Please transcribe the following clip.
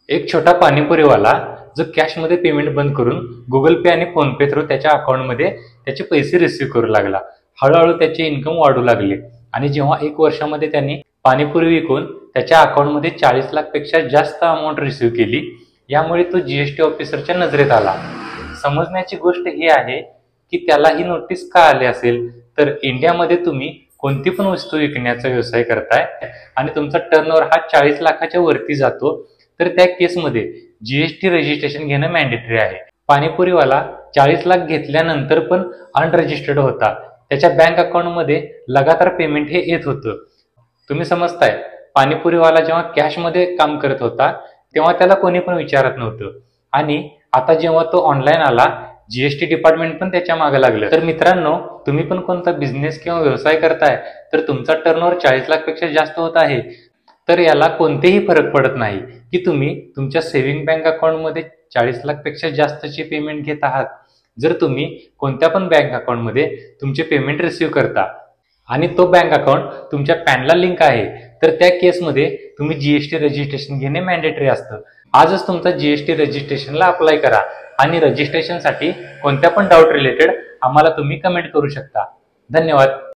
एक छोटा पाणीपुरीवाला जो कॅशमध्ये पेमेंट बंद करून गुगल पे आणि फोन पे थ्रू त्याच्या अकाउंटमध्ये त्याचे पैसे रिसिव्ह करू लागला. हळूहळू त्याचे इन्कम वाढू लागले आणि जेव्हा 1 वर्षामध्ये त्यांनी पाणीपुरी विकून त्याच्या अकाउंटमध्ये 40 लाख पेक्षा जास्त अमाऊंट रिसिव्ह केली, यामुळे तो जीएसटी ऑफिसरच्या नजरेत आला. समजण्याची गोष्ट ही आहे की त्याला ही नोटीस का आली असेल, तर इंडियामध्ये तुम्ही कोणती पण वस्तू विकण्याचा व्यवसाय करताय आणि तुमचा टर्नओव्हर हा 40 लाखाच्या वरती जातो, तर त्या केसमध्ये जीएसटी रजिस्ट्रेशन घेणं मॅन्डेटरी आहे. पाणीपुरीवाला 40 लाख घेतल्यानंतर पण अनरजिस्टर्ड होता. त्याच्या बँक अकाउंटमध्ये लगातार पेमेंट हे येत होतं. तुम्ही समजताय, पाणीपुरीवाला जेव्हा कॅशमध्ये काम करत होता तेव्हा त्याला कोणी पण विचारत नव्हतं आणि आता जेव्हा तो ऑनलाईन आला, जीएसटी डिपार्टमेंट पण त्याच्या मागे लागलं. तर मित्रांनो, तुम्ही पण कोणता बिझनेस किंवा व्यवसाय करताय तर तुमचा टर्नओव्हर 40 लाख पेक्षा जास्त होत आहे, तर याला कोणतेही फरक पडत नाही की तुम्ही तुमच्या सेव्हिंग बँक अकाउंटमध्ये 40 लाख पेक्षा जास्तची पेमेंट घेत आहात. जर तुम्ही कोणत्या पण बँक अकाउंटमध्ये तुमचे पेमेंट रिसिव्ह करता आणि तो बँक अकाउंट तुमच्या पॅनला लिंक आहे, तर त्या केसमध्ये तुम्ही जीएसटी रजिस्ट्रेशन घेणे मॅन्डेटरी असतं. आजच तुमचा जीएसटी रजिस्ट्रेशनला अप्लाय करा आणि रजिस्ट्रेशनसाठी कोणत्या पण डाऊट रिलेटेड आम्हाला तुम्ही कमेंट करू शकता. धन्यवाद.